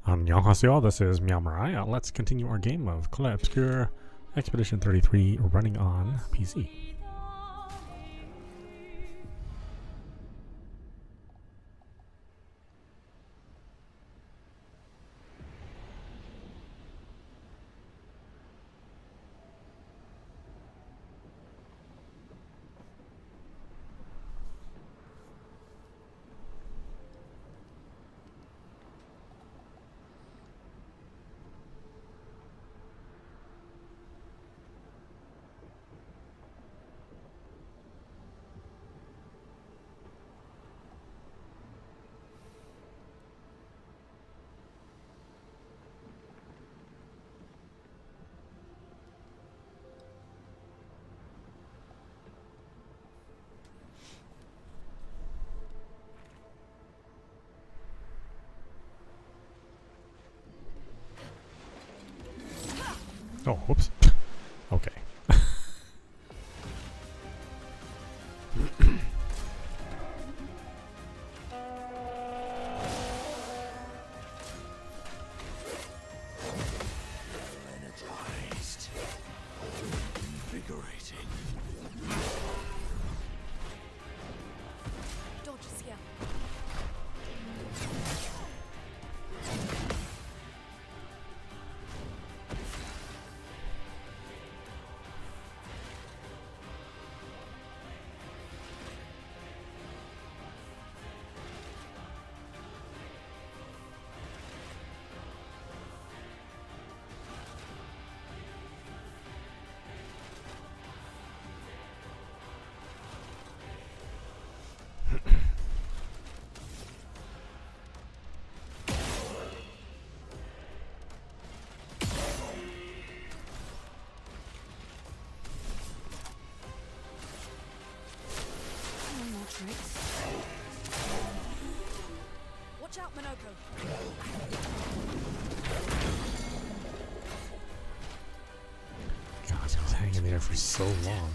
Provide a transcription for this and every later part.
Annyeonghaseyo, this is meowmurai. Let's continue our game of Clair Obscur Expedition 33 running on PC. Oh, whoops. Okay. Energized. Invigorating. Dodges here. Watch out, Minoko. God, I was hanging there for so long.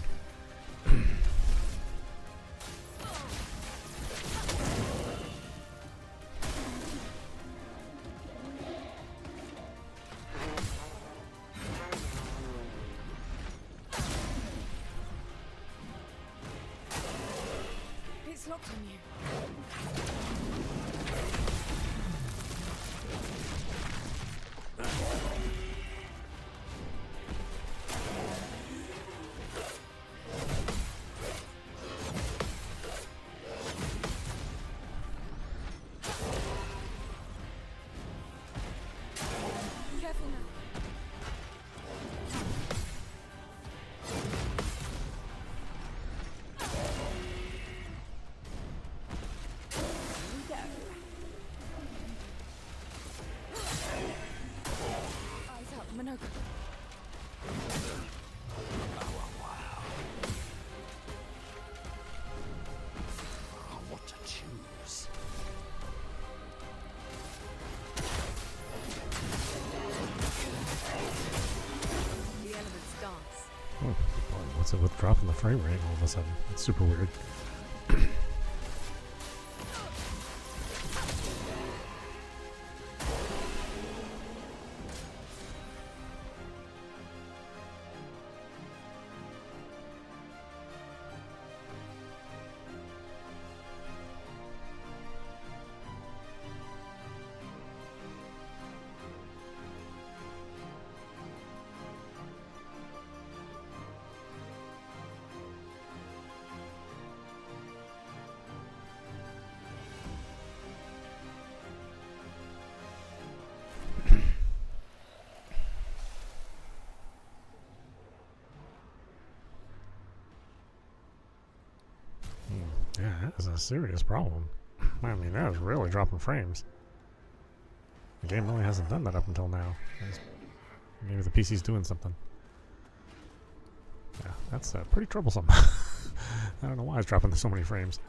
It's locked on you. Careful now. Eyes up, Minoko. What to choose? The elements dance. Oh, boy, what's it with dropping the frame rate all of a sudden? It's super weird. Yeah, that is a serious problem. I mean, that is really dropping frames. The game really hasn't done that up until now. Maybe the PC's doing something. Yeah, that's pretty troublesome. I don't know why it's dropping so many frames.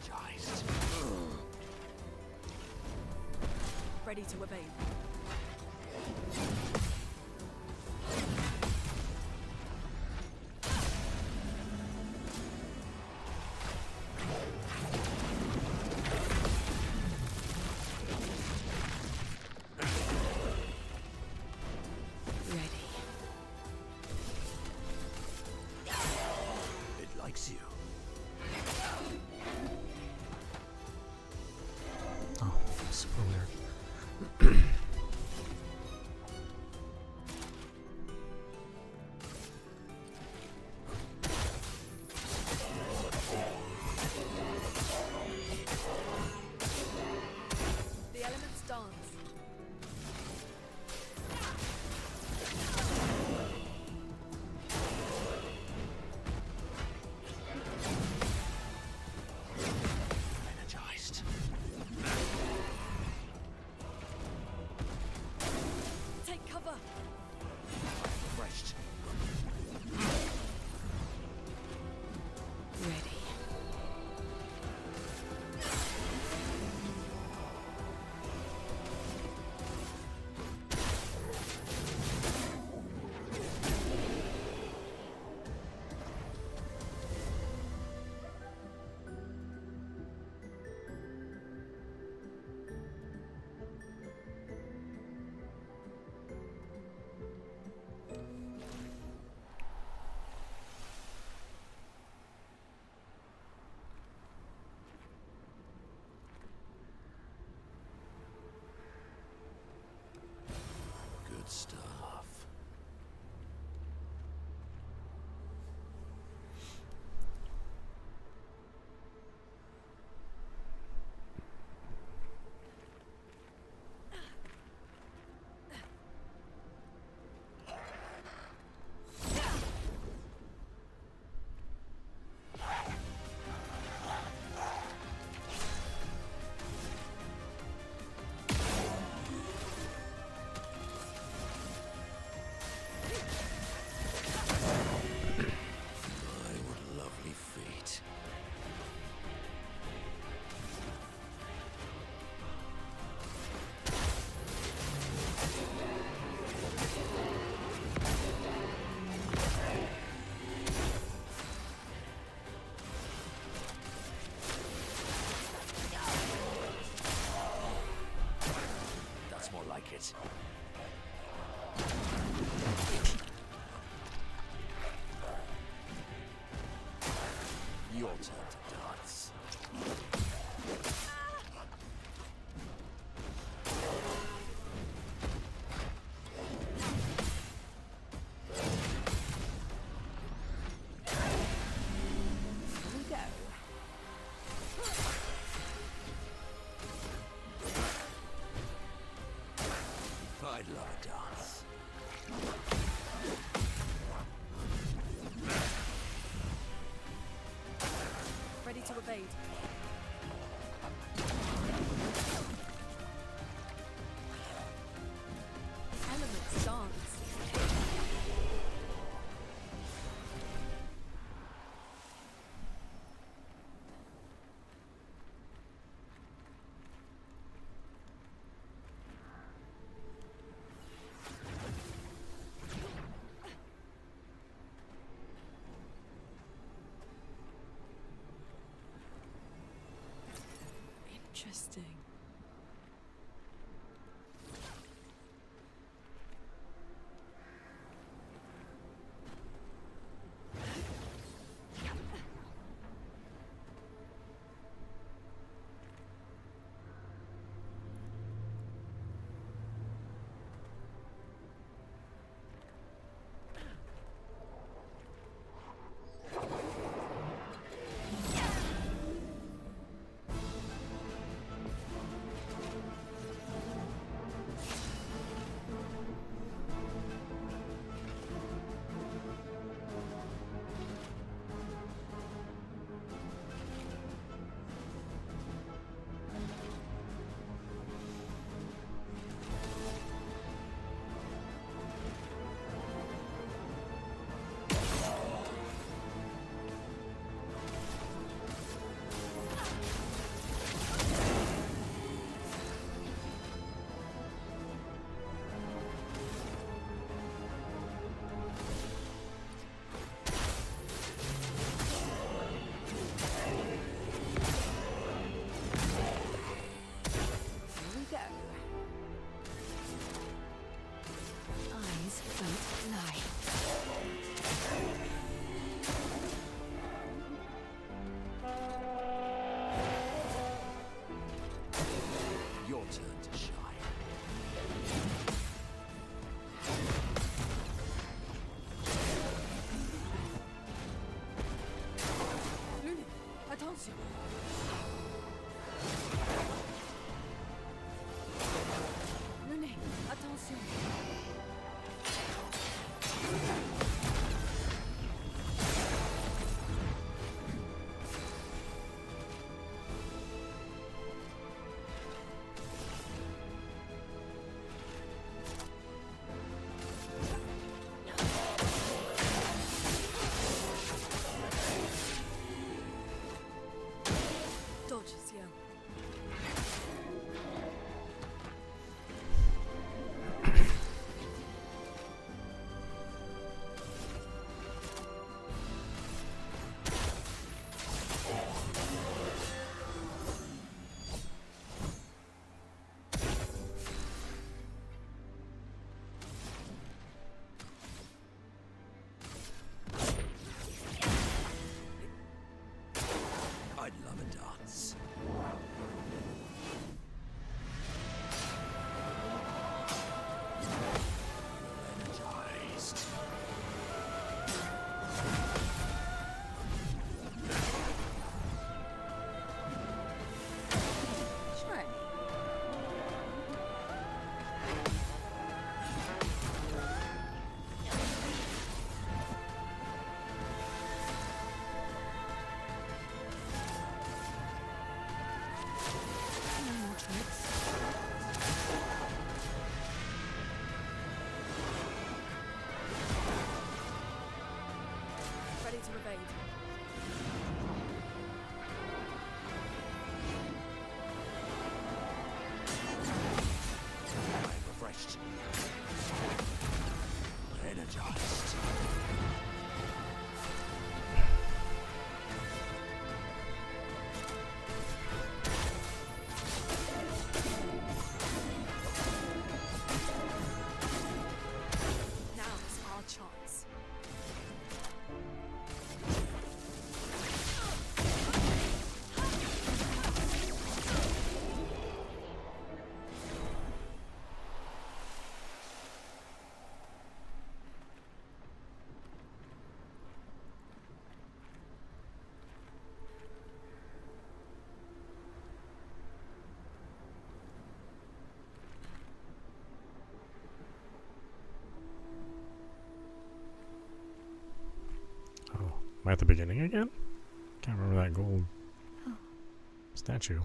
energized. Ready to evade. It likes you. Oh, super weird. The elements dance. Energized. Take cover. Refreshed. Ready. Good stuff. My, what lovely feet. That's more like it. Your turn to dance. Here we go. I'd love a dance. Ready to evade. Elements dance. Interesting. Attention. Renee, attention. Dodge, Ciel. I'd love a dance. Energized. Shiny. No more tricks. Ready to evade. I'm refreshed. Energized. Now's our chance. Oh, am I at the beginning again? Can't remember that gold statue.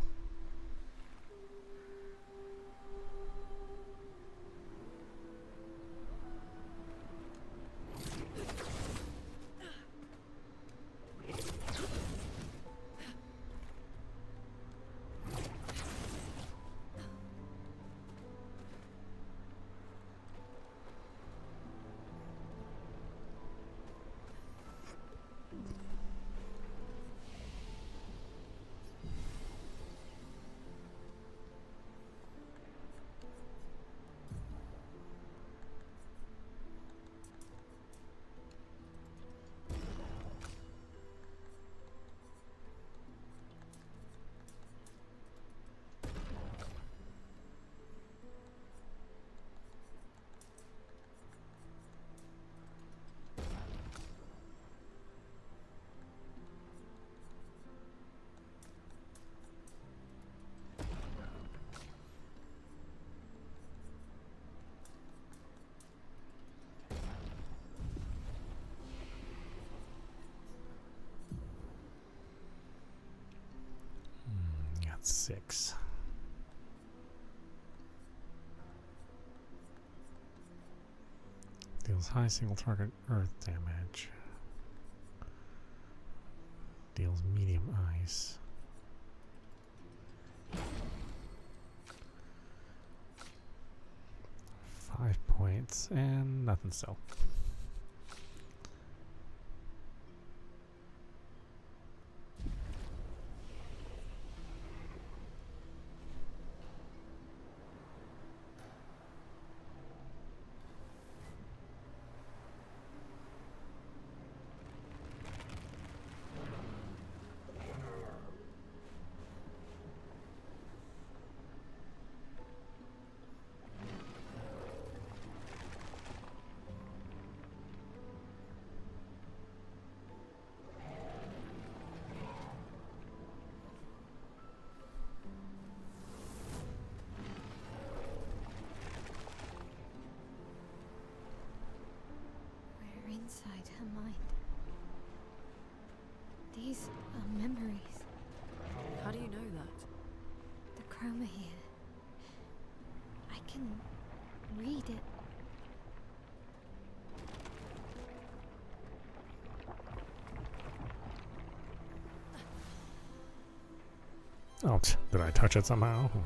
Got 6. Deals high single target earth damage. Deals medium ice. 5 points and nothing still. her mind. These are memories. How do you know that? The chroma here. I can read it. Oh, did I touch it somehow? Here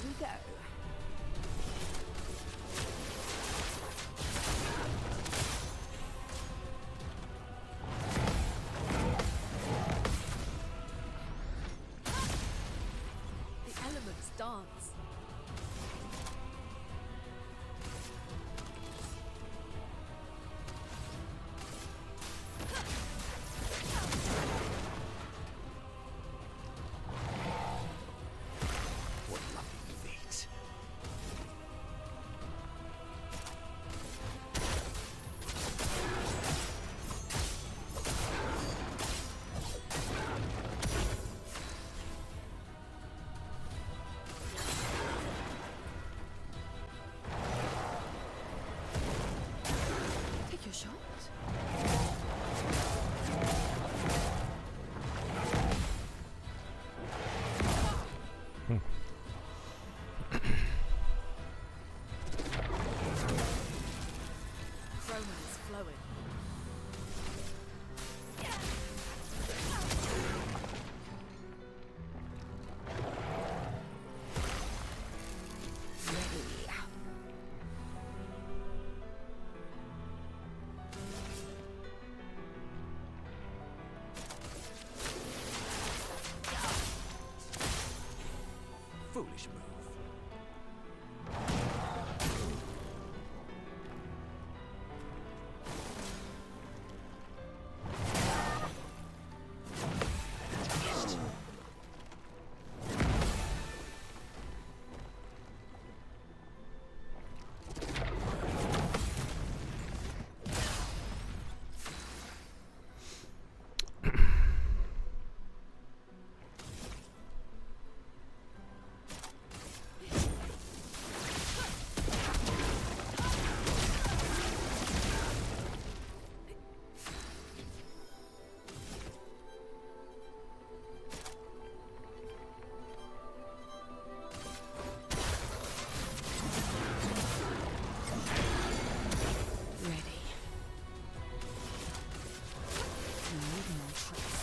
we go. The elements dance. What lovely feet. Take your shot. Chroma is flowing. Foolish move. Ready. Need more tricks.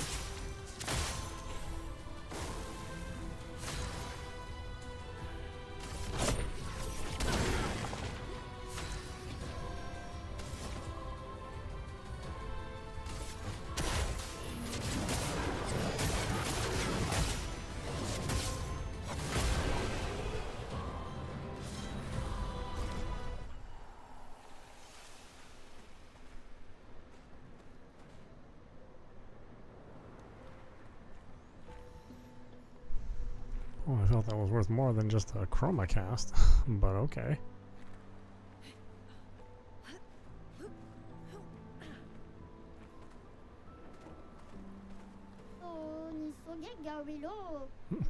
Oh, I felt that was worth more than just a chroma cast, but okay.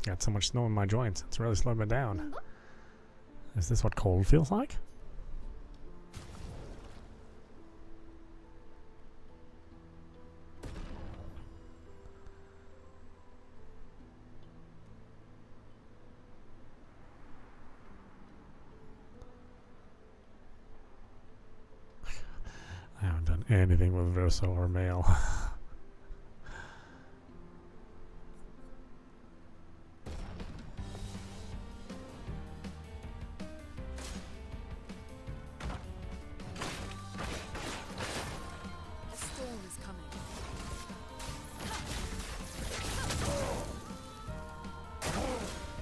Got so much snow in my joints, it's really slowed me down. Is this what cold feels like? I haven't done anything with Verso or Mail. A storm is coming.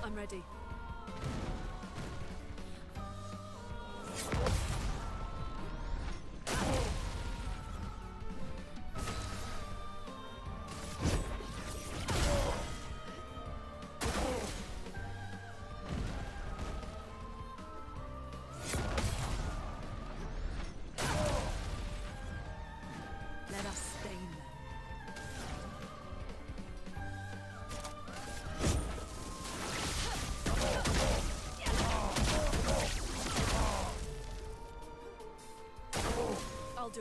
I'm ready. Let us stain them. I'll do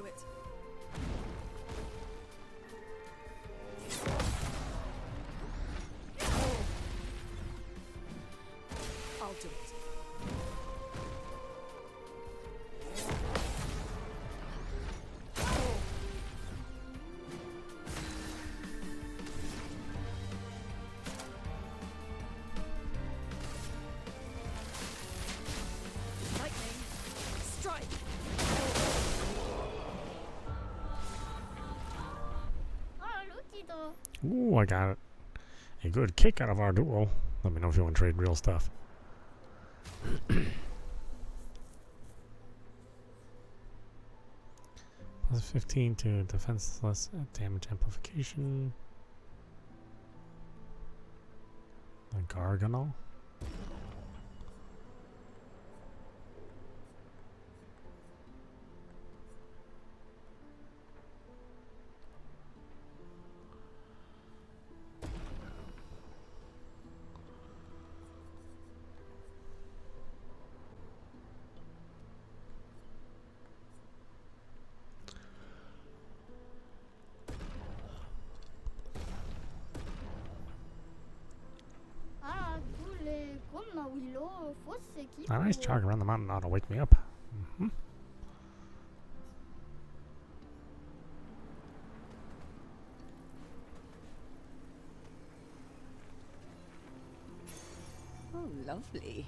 I'll do it. Lightning, strike. Ooh, I got it. A good kick out of our duel. Let me know if you want to trade real stuff. Plus 15 to defenseless damage amplification. The Garganol. A nice jog around the mountain ought to wake me up. Mm-hmm. Oh, lovely.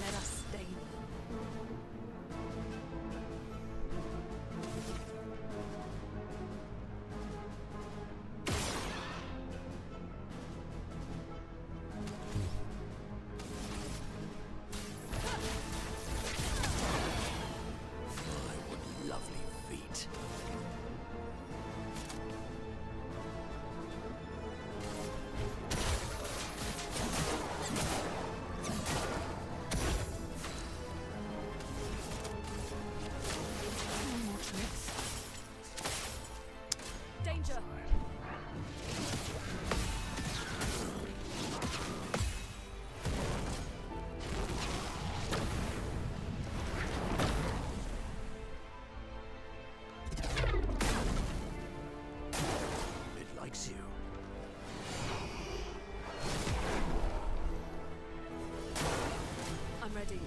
Let us stain them. My, what lovely feet. No more tricks. Danger. It likes you. I'm ready.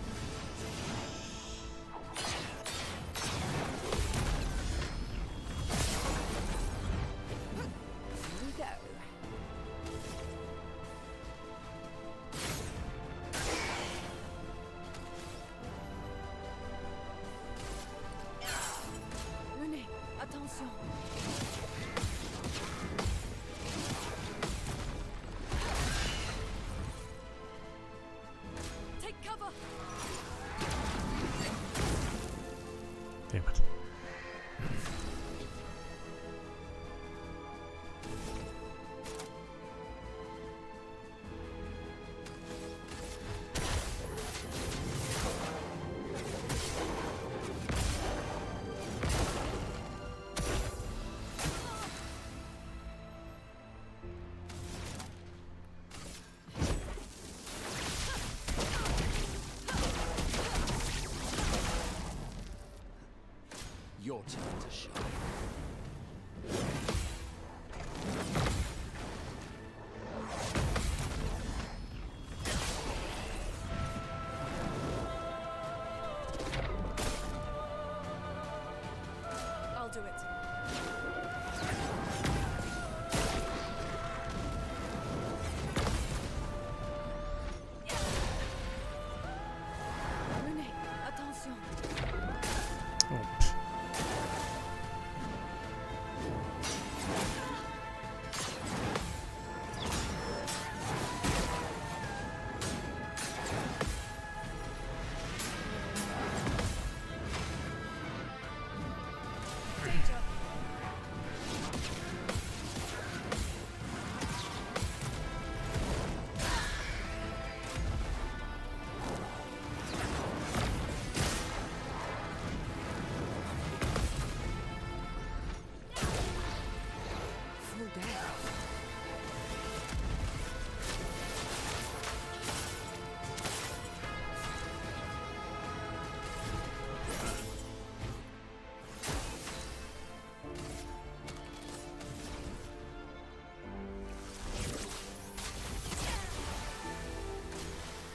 cool down.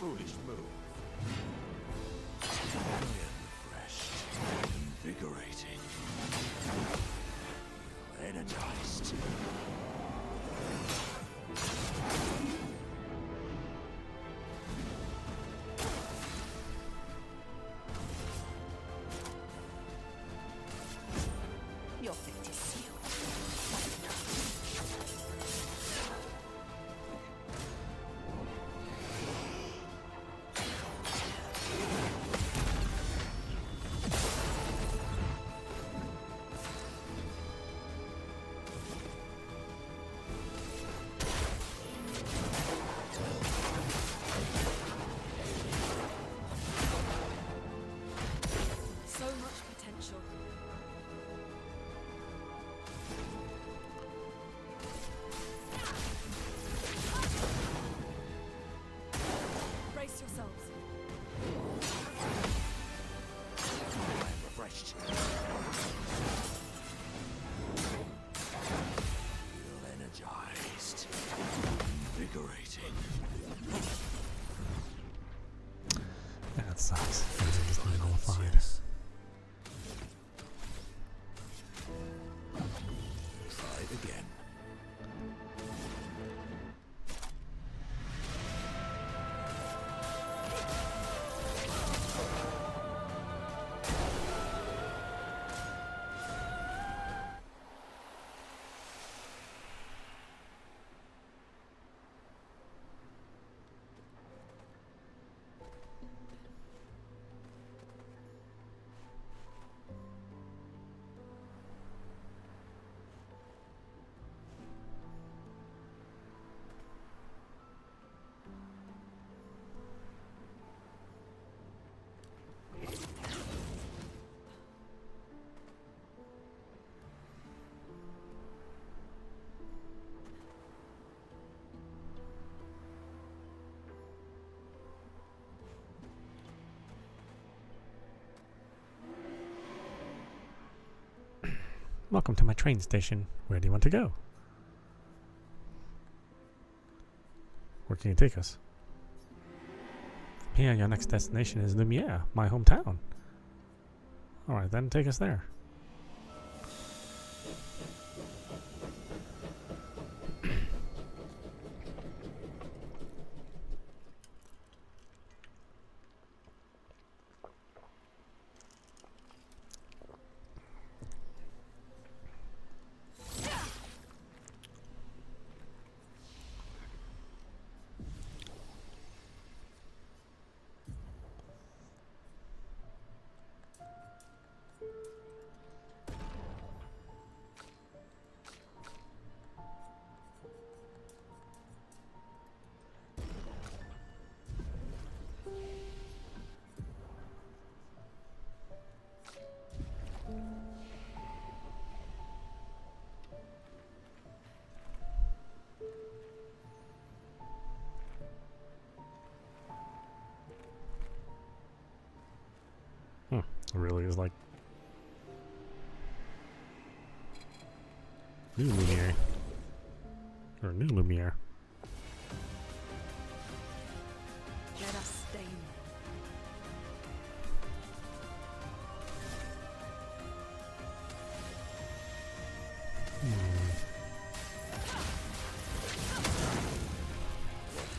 Foolish move. Refreshed, invigorating, energized. Your fate is sealed. So much potential. Brace yourselves. I'm refreshed. Feel energized, invigorating. That sucks. Things are just nullified. Yes. Try it again. Welcome to my train station. Where do you want to go? Where can you take us? From here, your next destination is Lumiere, my hometown. Alright then, take us there. It really is like new Lumiere. Or new Lumiere. Let us stain.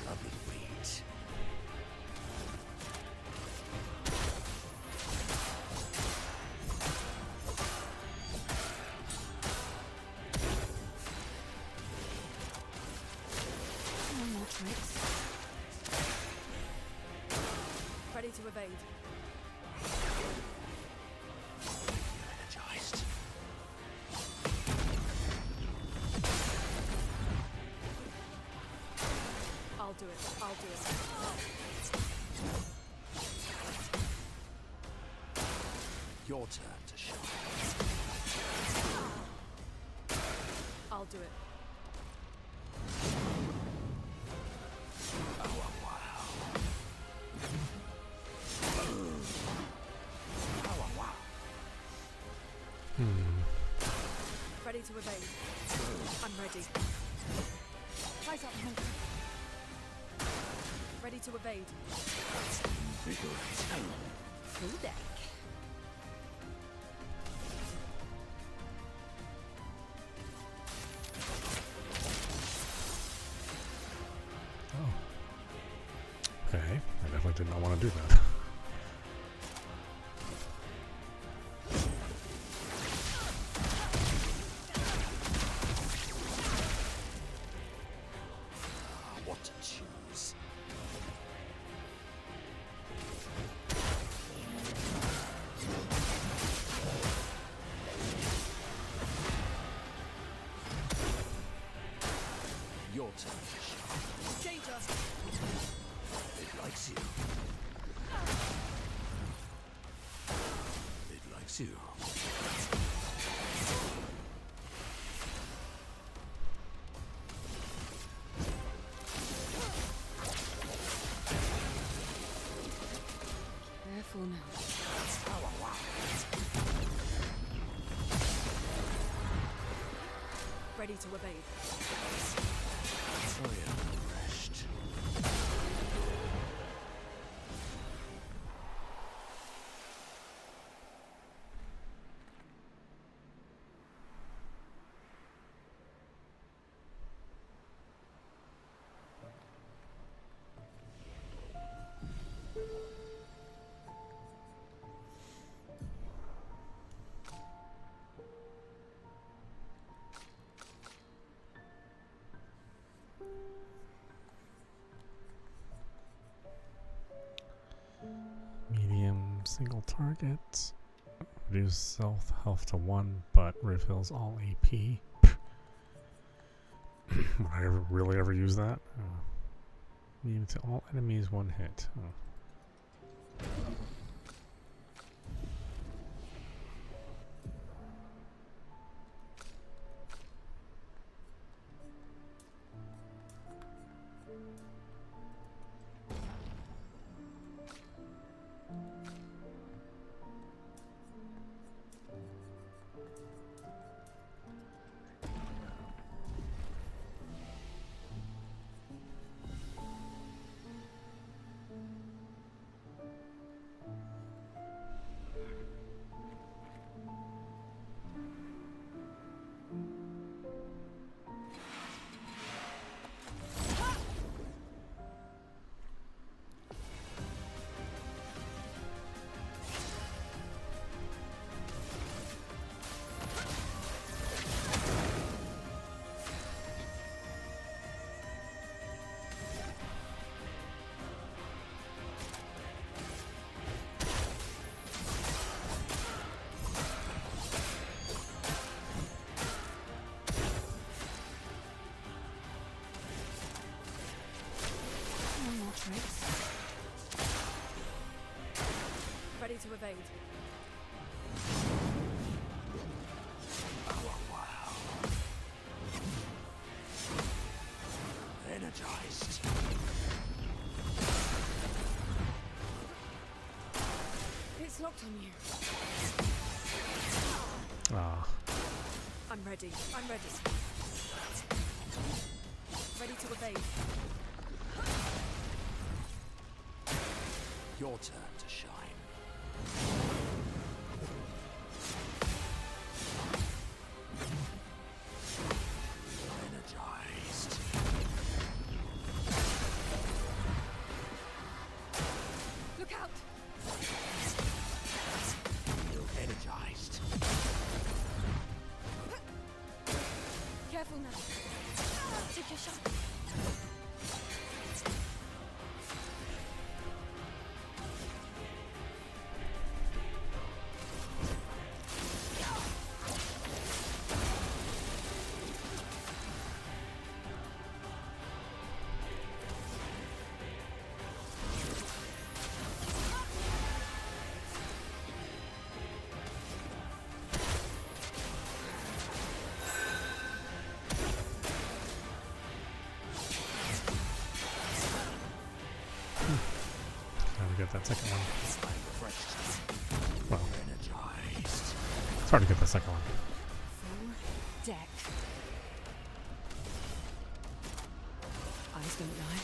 Lovely feet. No more tricks. Ready to evade. Energized. I'll do it. I'll do it. Your turn to shine. I'll do it. Ready to evade. I'm ready. Fight up, Monk. Ready to evade. Invigorating. Full deck. Oh. Okay, I definitely did not want to do that. What to choose? Your turn to shine. Danger! It likes you. It likes you. Careful now. Ready to evade. I am refreshed. Medium single target. Reduce self health to 1, but refills all AP. Would I really ever use that? Medium to all enemies, 1 hit. Oh. No more tricks. Ready to evade. Energized. It's locked on you. Ah. I'm ready. I'm ready. Ready to evade. Your turn to shine. Energized. Look out! Feel energized. Careful now. Take your shot. get that second one. Refreshed. Well, Energized. it's hard to get the second one. Full deck. Eyes don't lie.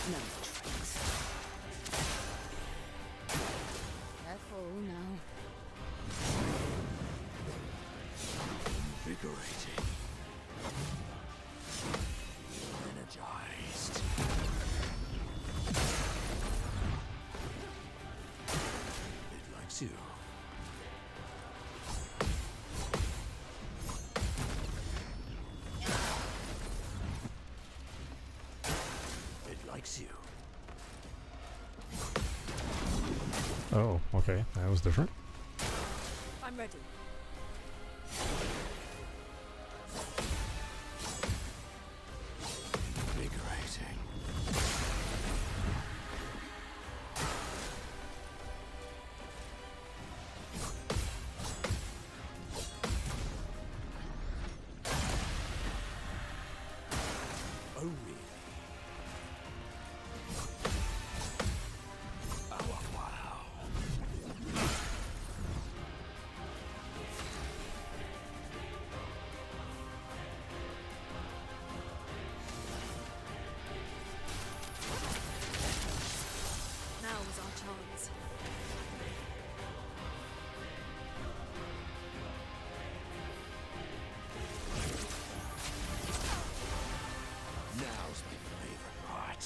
No tricks. Careful now. Invigorating. Energized. It likes you. It likes you. Oh, okay. That was different. I'm ready. Invigorating. Oh, really? Oh, wow. Now is our chance. Now's my favorite part.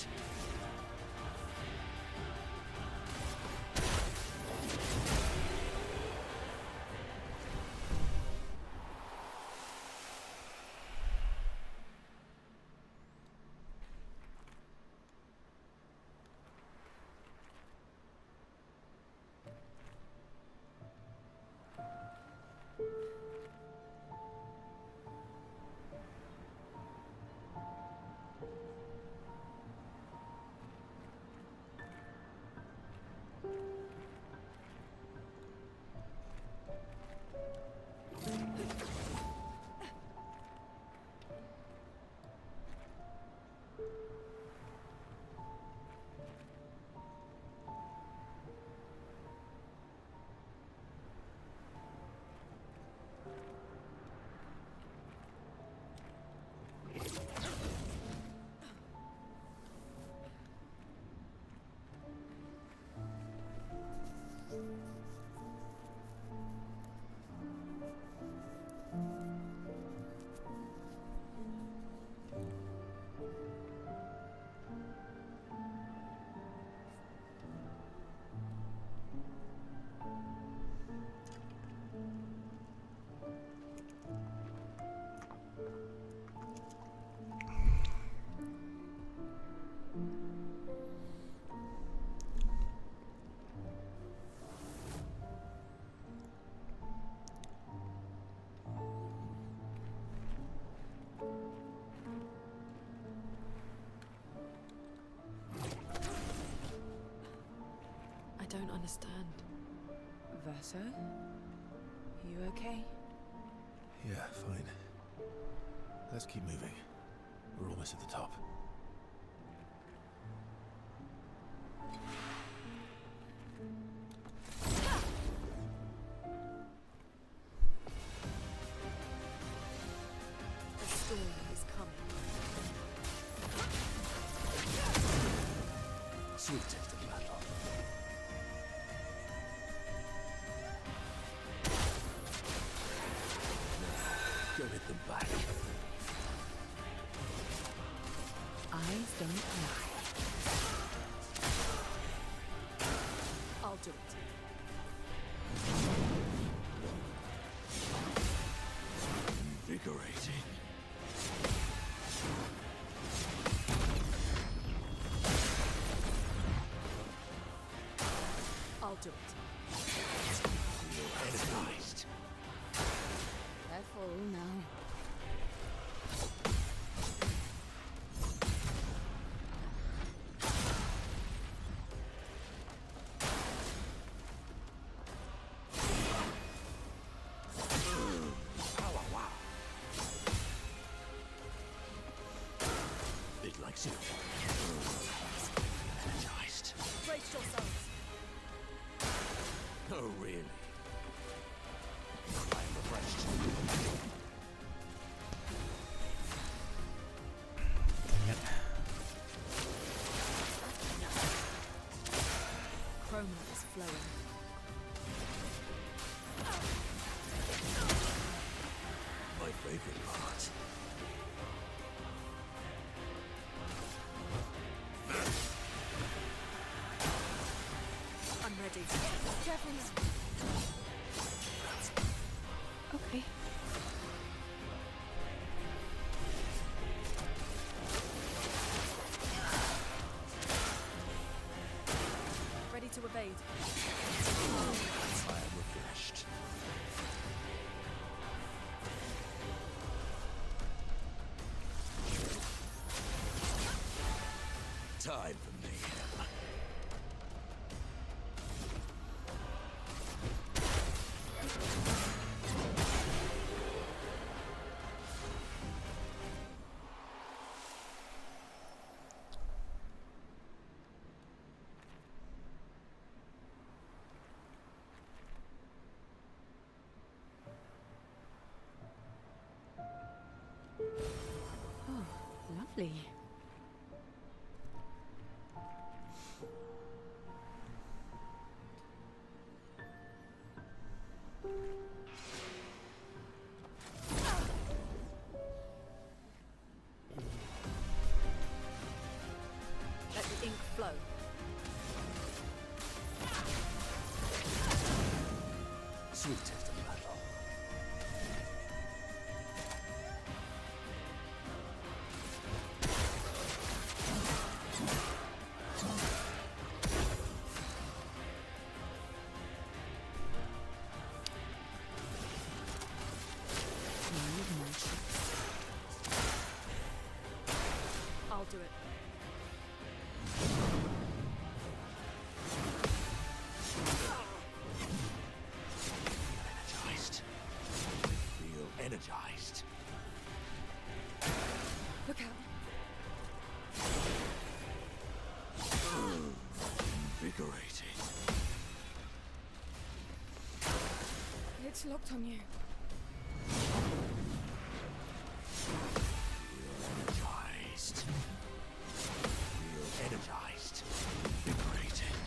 I don't understand. Verso? You okay? Yeah, fine. Let's keep moving. We're almost at the top. The storm is coming. Sweet taste of battle. Now, go hit them back. Eyes don't lie. do it. Invigorating. I'll do it. Energized. Careful now. It likes you. Energized. Brace yourselves. Oh, really? I am refreshed. Dang it. Chroma is flowing. My favorite part. I'm ready. Careful now. Okay. Ready to evade. I am refreshed. Time for mayhem. Oh, lovely. Let the ink flow. Sweetest of battle. I'll do it. Energized. Feel energized. Look out. Invigorating. It's locked on you. Energized. Feel energized. Invigorating.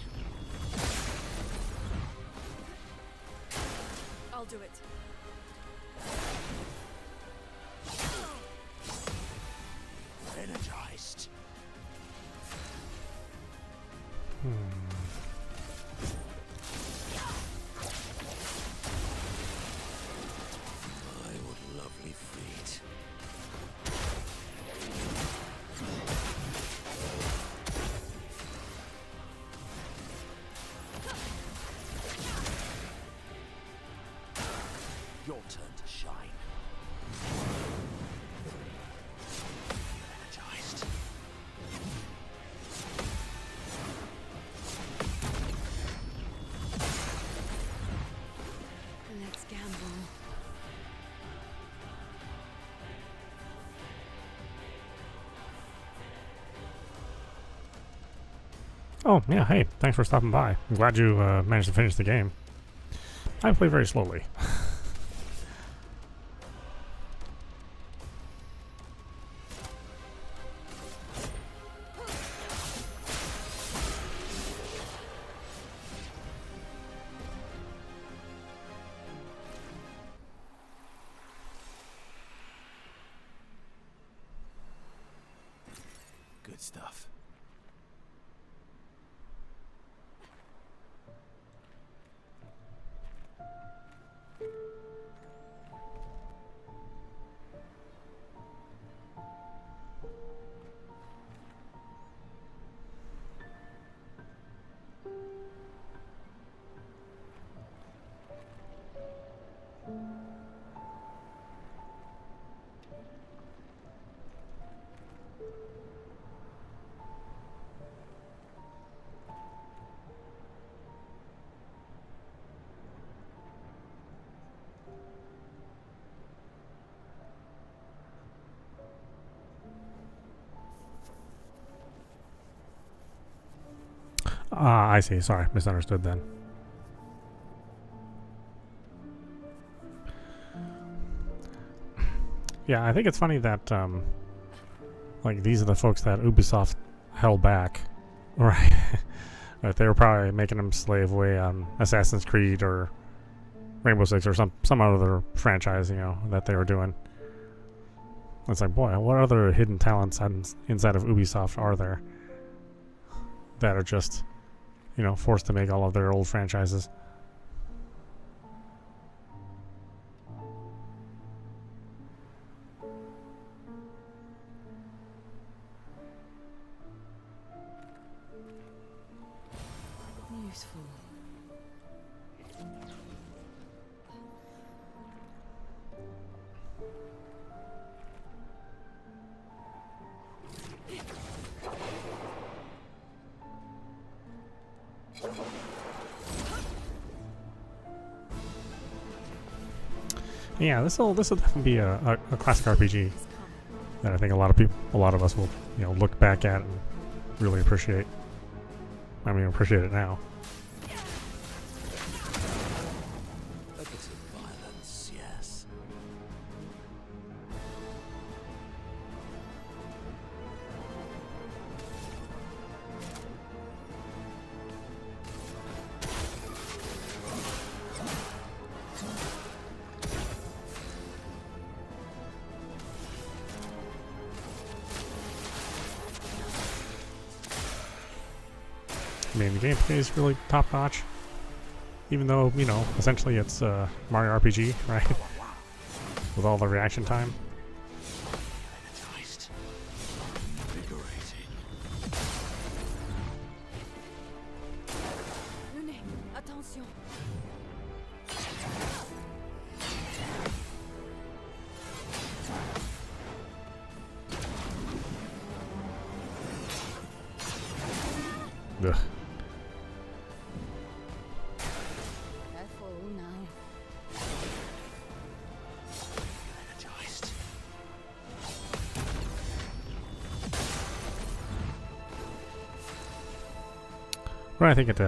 I'll do it. Energized. My, what lovely feet. Your turn to shine. Energized. Let's gamble. Oh, yeah, hey, thanks for stopping by. I'm glad you managed to finish the game. I play very slowly. Good stuff. Ah, I see. Sorry, misunderstood then. Yeah, I think it's funny that, like, these are the folks that Ubisoft held back, right? Right, they were probably making them slave away on Assassin's Creed or Rainbow Six or some other franchise, you know, that they were doing. It's like, boy, what other hidden talents inside of Ubisoft are there that are just, you know, forced to make all of their old franchises? Useful. Yeah, this will definitely be a classic RPG that I think a lot of us will, you know, look back at and really appreciate. I mean, appreciate it now. A bit of violence, yes. I mean, the gameplay is really top notch. Even though, you know, essentially it's Mario RPG, right? With all the reaction time. Energized. Invigorating. Le nez, attention. Ugh. Careful now. Energized. But I think it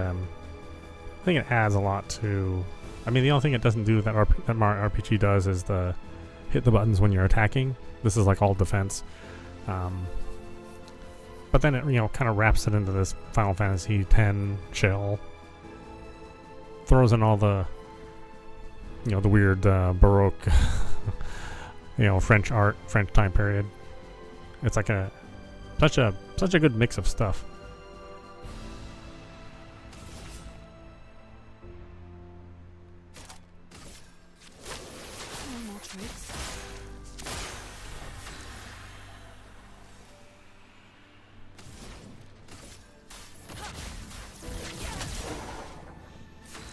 adds a lot to. I mean, the only thing it doesn't do that that Mario RPG does is the hit the buttons when you're attacking. This is like all defense. But then it, you know, kind of wraps it into this Final Fantasy X shell. Throws in all the, you know, the weird Baroque, you know, French art, French time period. It's like such a good mix of stuff. No more tricks.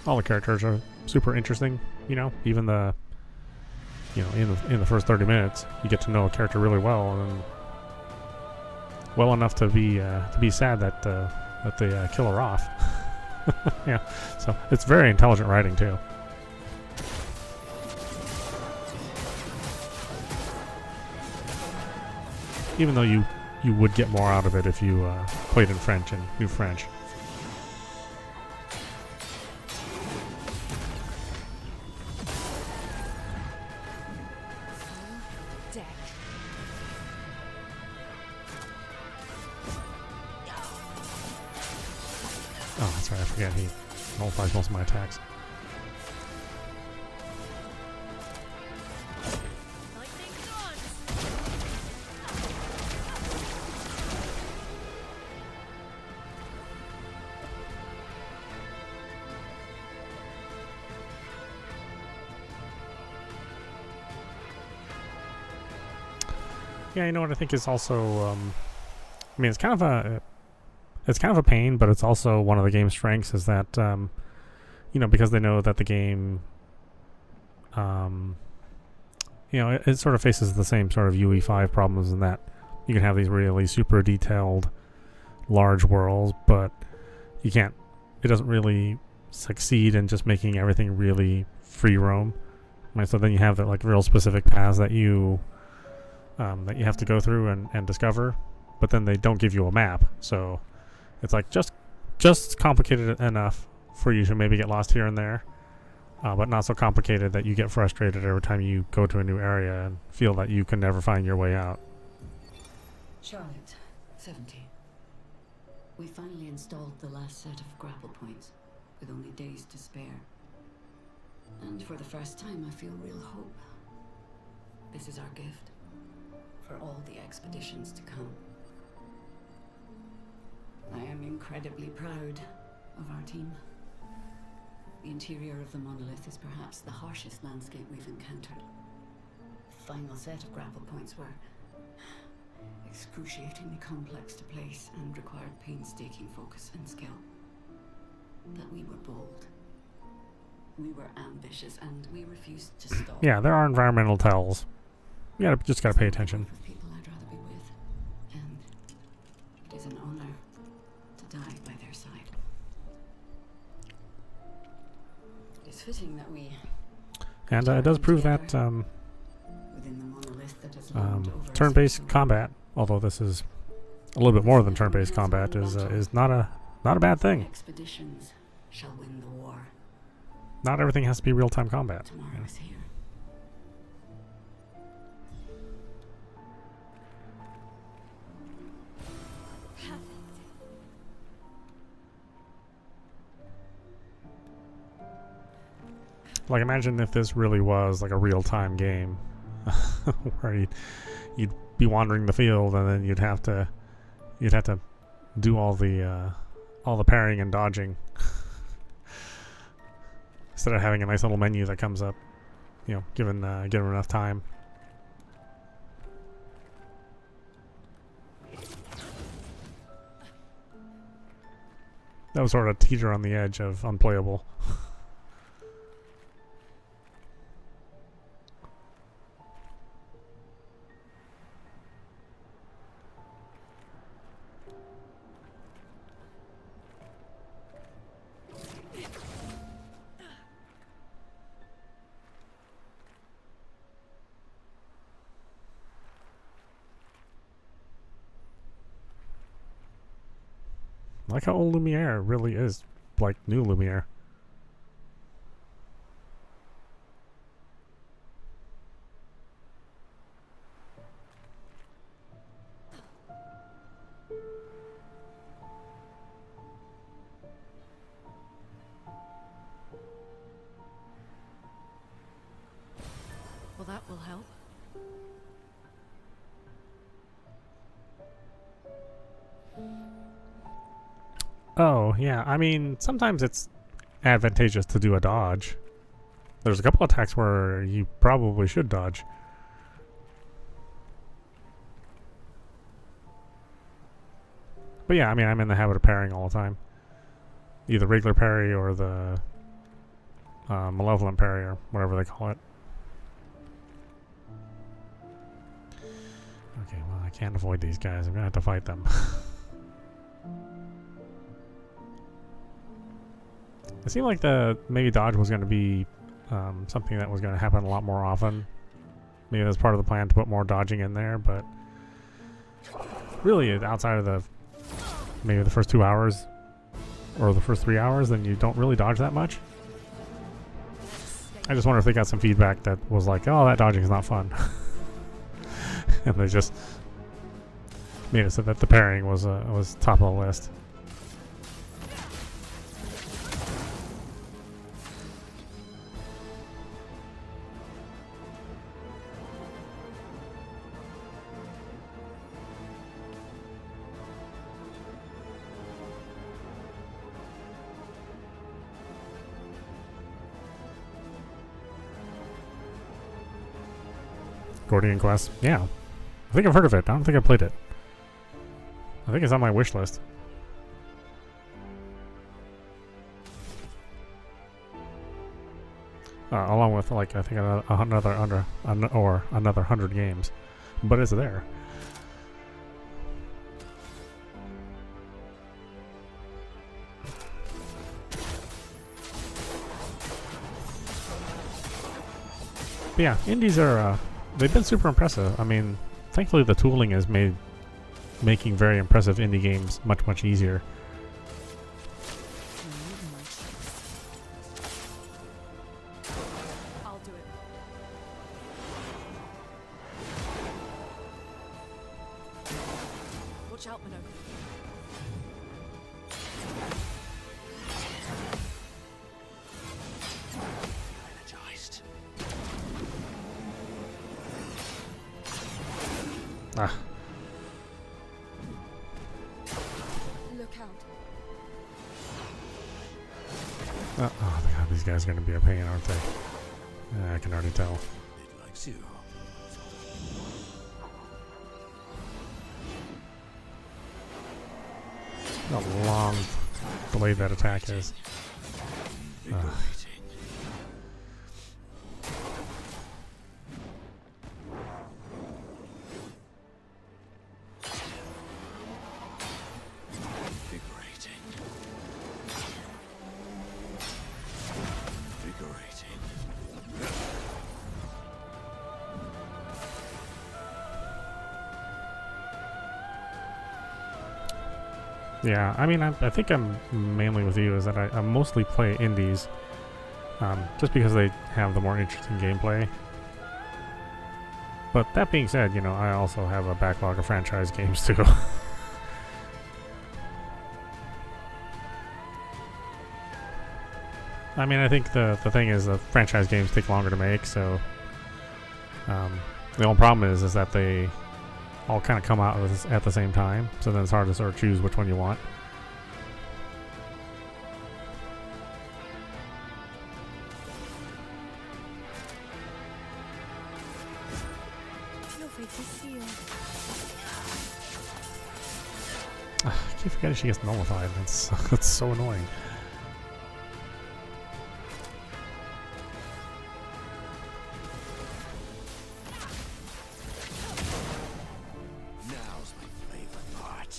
All the characters are super interesting, you know. Even the, you know, in the first 30 minutes, you get to know a character really well, and well enough to be sad that they kill her off. Yeah, so it's very intelligent writing too. Even though you would get more out of it if you played in French and knew French. Deck. Oh, that's right. I forget he nullifies most of my attacks. Yeah, you know what I think is also, I mean, it's kind of a pain, but it's also one of the game's strengths is that, you know, because they know that the game, you know, it sort of faces the same sort of UE5 problems in that you can have these really super detailed, large worlds, but you can't, it doesn't really succeed in just making everything really free roam. Right? So then you have that like real specific paths that you have to go through and discover, but then they don't give you a map. So it's like just just complicated enough for you to maybe get lost here and there, but not so complicated that you get frustrated every time you go to a new area and feel that you can never find your way out. Charlotte, 70. We finally installed the last set of grapple points, with only days to spare. And for the first time, I feel real hope. This is our gift, for all the expeditions to come. I am incredibly proud of our team. The interior of the monolith is perhaps the harshest landscape we've encountered. The final set of grapple points were excruciatingly complex to place and required painstaking focus and skill. But we were bold. We were ambitious, and we refused to stop. Yeah, there are environmental tells. You just gotta pay attention. Of people I'd rather be with, and it is an honor to die by their side. It is fitting that we. And it does prove that within the monolith that has loomed over us turn-based for combat, although this is a little bit more than turn-based combat, is not a bad thing. Expeditions shall win the war. Not everything has to be real-time combat. Tomorrow you know. is here. Like, imagine if this really was like a real-time game, where you'd be wandering the field, and then you'd have to do all the parrying and dodging instead of having a nice little menu that comes up, you know, given enough time. That was sort of teeter on the edge of unplayable. I like how old Lumiere really is like new Lumiere. Well, that will help. Oh, yeah. I mean, sometimes it's advantageous to do a dodge. There's a couple attacks where you probably should dodge. But yeah, I mean, I'm in the habit of parrying all the time. Either regular parry or the malevolent parry, or whatever they call it. Okay, well, I can't avoid these guys. I'm gonna have to fight them. It seemed like maybe dodge was going to be something that was going to happen a lot more often. Maybe that's part of the plan to put more dodging in there, but really outside of maybe the first 2 hours or the first 3 hours, then you don't really dodge that much. I just wonder if they got some feedback that was like, oh, that dodging is not fun. And they just made it so that the parrying was top of the list. Gordian Quest. Yeah. I think I've heard of it. I don't think I played it. I think it's on my wish list. Along with, like, I think another 100 games. But it's there. But yeah, indies are they've been super impressive. I mean, thankfully the tooling has made making very impressive indie games much easier. Watch out, Minnow. Energized. Ah, Look out. oh my god, these guys are going to be a pain, aren't they? I can already tell. It likes you. How long delayed that attack is. Invigorating. Invigorating. Invigorating. Yeah, I mean, I think I'm mainly with you, is that I mostly play indies, just because they have the more interesting gameplay. But that being said, you know, I also have a backlog of franchise games too. I mean, I think the thing is the franchise games take longer to make, so the only problem is that they all kind of come out at the same time, so then it's hard to sort of choose which one you want. Your face is sealed. I keep forgetting she gets nullified. That's so annoying. Now's my favorite part.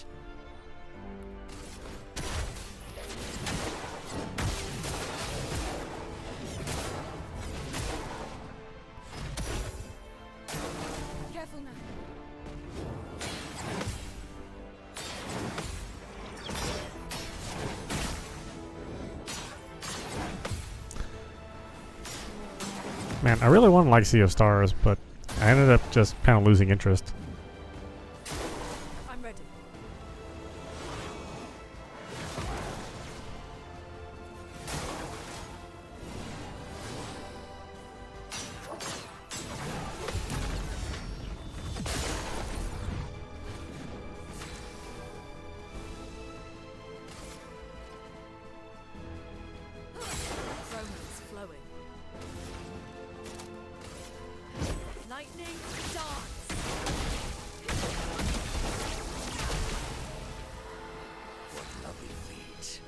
Careful now. Man, I really want to like Sea of Stars, but I ended up just kind of losing interest. I'm ready. Romance flowing. Lightning dance. What lovely feet.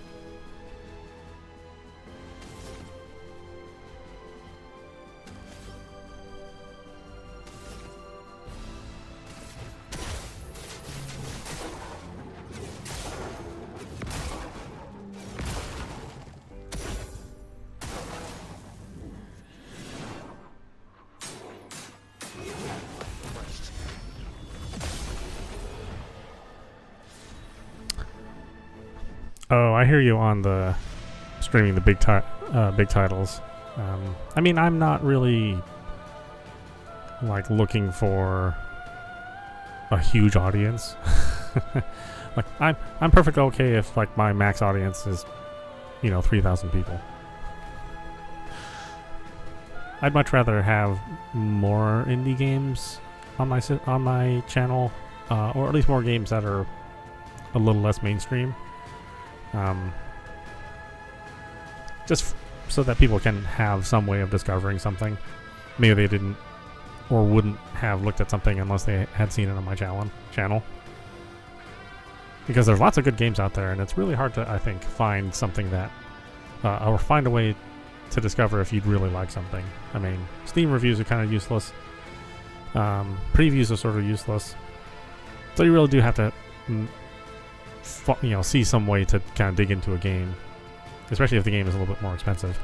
Oh, I hear you on the streaming the big titles. I mean, I'm not really like looking for a huge audience. Like I'm perfectly okay if like my max audience is, you know, 3,000 people. I'd much rather have more indie games on my channel, or at least more games that are a little less mainstream. Just so that people can have some way of discovering something. Maybe they didn't or wouldn't have looked at something unless they had seen it on my channel. Because there's lots of good games out there, and it's really hard to, I think, find something that, or find a way to discover if you'd really like something. I mean, Steam reviews are kind of useless. Previews are sort of useless. So you really do have to, you know, see some way to kind of dig into a game, especially if the game is a little bit more expensive.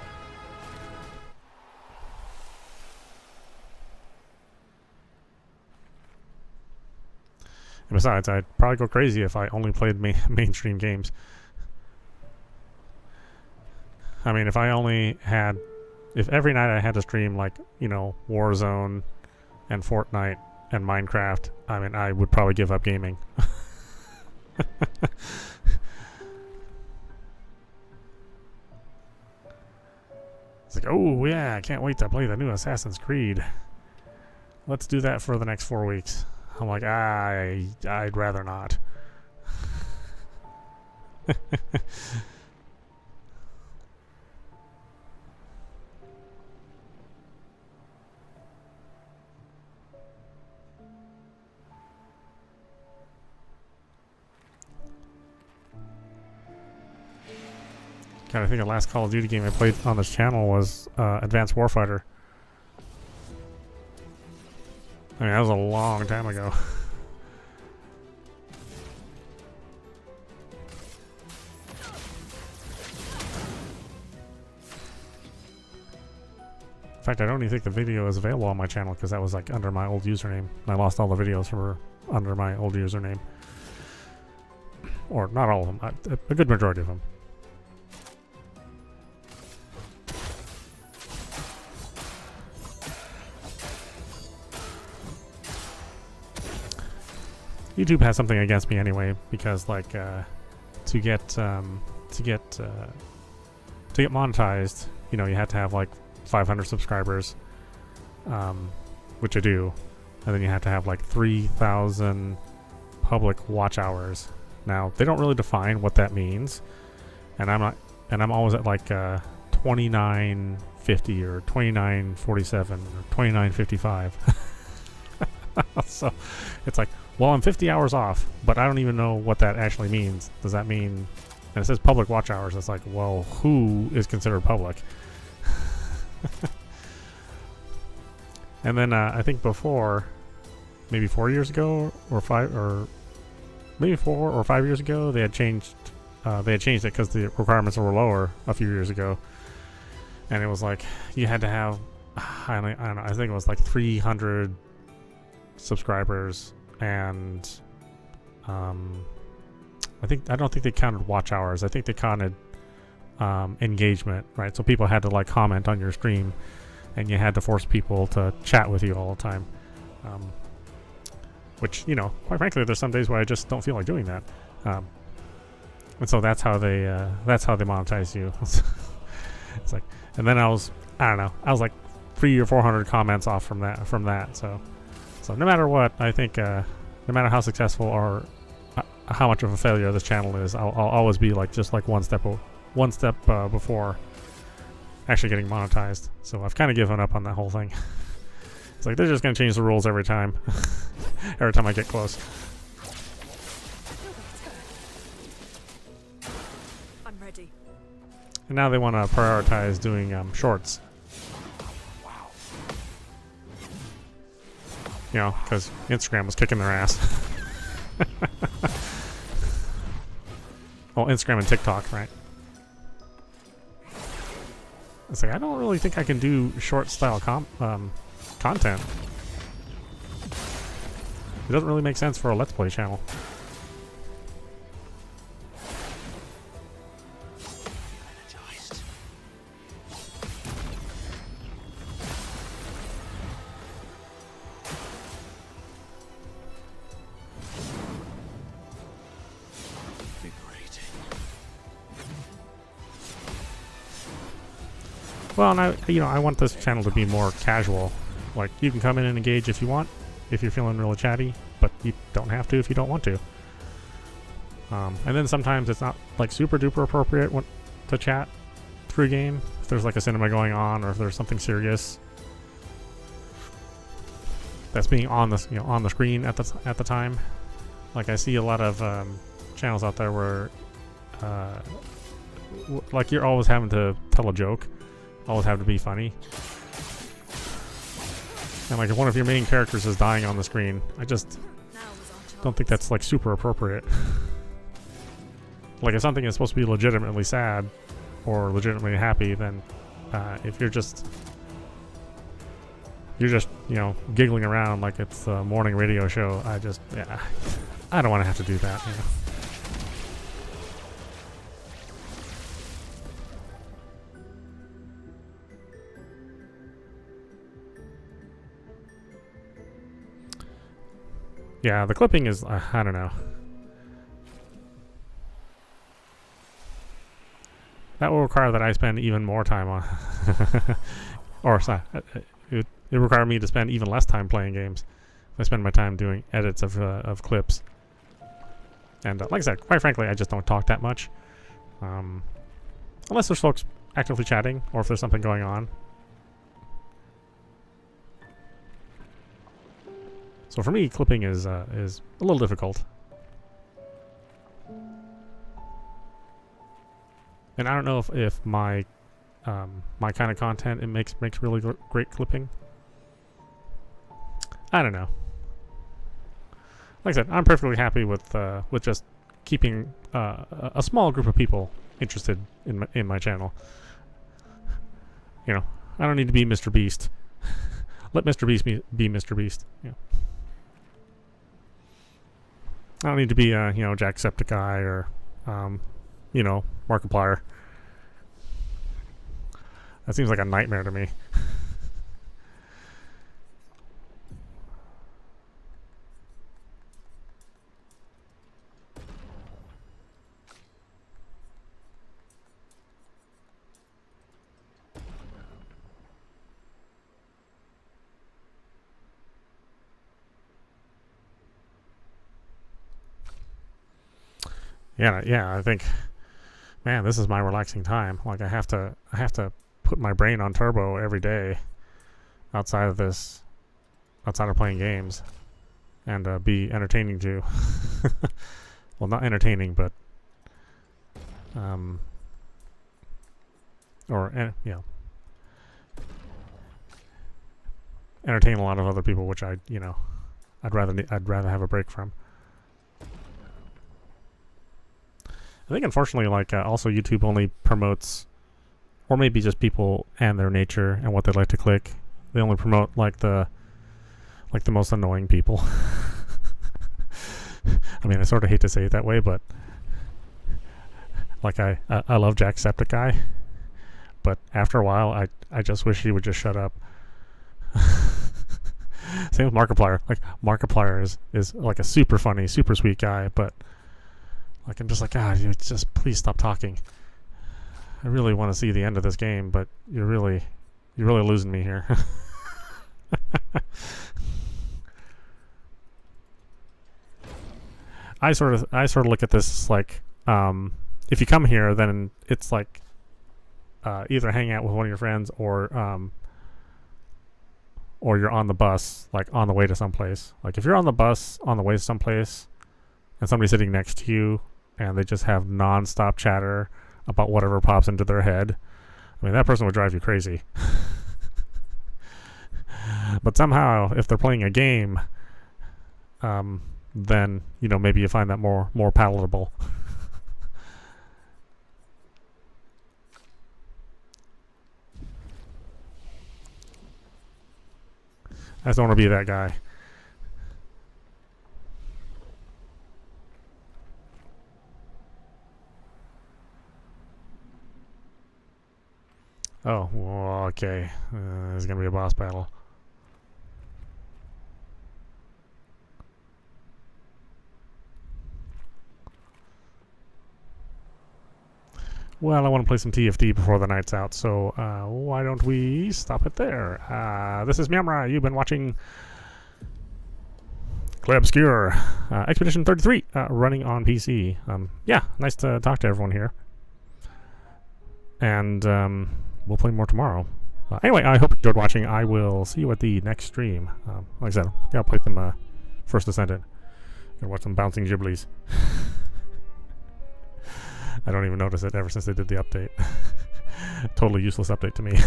And besides, I'd probably go crazy if I only played mainstream games. I mean, if every night I had to stream, like, you know, Warzone and Fortnite and Minecraft, I mean, I would probably give up gaming. It's like, oh yeah, I can't wait to play the new Assassin's Creed. Let's do that for the next 4 weeks. I'm like, I'd rather not. God, I think the last Call of Duty game I played on this channel was Advanced Warfighter. I mean, that was a long time ago. In fact, I don't even think the video is available on my channel because that was like under my old username. I lost all the videos for under my old username. Or not all of them, a good majority of them. YouTube has something against me anyway, because like to get monetized, you know, you have to have like 500 subscribers, which I do, and then you have to have like 3,000 public watch hours. Now they don't really define what that means, and I'm always at like 2950 or 2947 or 2955. So it's like, well, I'm 50 hours off, but I don't even know what that actually means. Does that mean, and it says public watch hours, it's like, well, who is considered public? And then I think before, maybe 4 years ago, or 5, or maybe 4 or 5 years ago, they had changed it because the requirements were lower a few years ago. And it was like, you had to have, I don't know, I think it was like 300 subscribers, and I don't think they counted watch hours. I think they counted engagement, right? So people had to like comment on your stream, and you had to force people to chat with you all the time, which, you know, quite frankly, there's some days where I just don't feel like doing that, and so that's how they monetize you. It's like, and then I was like 300 or 400 comments off from that. So no matter what, I think no matter how successful or how much of a failure this channel is, I'll always be like just like one step before actually getting monetized. So I've kind of given up on that whole thing. It's like they're just gonna change the rules every time, every time I get close. I'm ready. And now they want to prioritize doing shorts. You know, because Instagram was kicking their ass. Well, Instagram and TikTok, right? It's like, I don't really think I can do short style content. It doesn't really make sense for a Let's Play channel. Well, and I want this channel to be more casual. Like, you can come in and engage if you want, if you're feeling really chatty, but you don't have to if you don't want to. And then sometimes it's not like super duper appropriate to chat through a game if there's like a cinema going on, or if there's something serious that's being on the screen at the time. Like, I see a lot of channels out there where like you're always having to tell a joke. Always have to be funny. And like if one of your main characters is dying on the screen, I just don't think that's like super appropriate. Like if something is supposed to be legitimately sad or legitimately happy, then if you're just you know, giggling around like it's a morning radio show, I don't want to have to do that, you know. Yeah, the clipping is, I don't know. that will require that I spend even more time on, or sorry, it require me to spend even less time playing games. I spend my time doing edits of clips. And like I said, quite frankly, I just don't talk that much, unless there's folks actively chatting or if there's something going on. So for me, clipping is a little difficult. And I don't know if my my kind of content it makes really great clipping. I don't know. Like I said, I'm perfectly happy with just keeping a small group of people interested in my channel. You know, I don't need to be Mr. Beast. Let Mr. Beast be Mr. Beast. Yeah. I don't need to be you know, Jacksepticeye or you know, Markiplier. That seems like a nightmare to me. Yeah, I think, man, this is my relaxing time. Like I have to put my brain on turbo every day outside of playing games, and be entertaining too. Well, not entertaining, but you know, entertain a lot of other people, which I'd rather have a break from. I think unfortunately, like also YouTube only promotes, or maybe just people and their nature and what they like to click. They only promote like the most annoying people. I mean, I sort of hate to say it that way, but like I love Jacksepticeye, but after a while, I just wish he would just shut up. Same with Markiplier. Like Markiplier is like a super funny, super sweet guy, but like I'm just like, God, you just please stop talking. I really want to see the end of this game, but you're really losing me here. I sort of look at this like, if you come here, then it's like either hang out with one of your friends or you're on the bus, like on the way to someplace. Like if you're on the bus on the way to someplace and somebody's sitting next to you and they just have non-stop chatter about whatever pops into their head, I mean, that person would drive you crazy. But somehow, if they're playing a game, then, you know, maybe you find that more palatable. I just don't want to be that guy. Oh, well, okay. There's gonna be a boss battle. Well, I want to play some TFT before the night's out, so why don't we stop it there? This is meowmurai. You've been watching Clair Obscur, Expedition 33, running on PC. Yeah, nice to talk to everyone here. And we'll play more tomorrow. Anyway, I hope you enjoyed watching. I will see you at the next stream. Like I said, gotta play some First Descendant. Gotta watch some bouncing Ghiblies. I don't even notice it ever since they did the update. Totally useless update to me.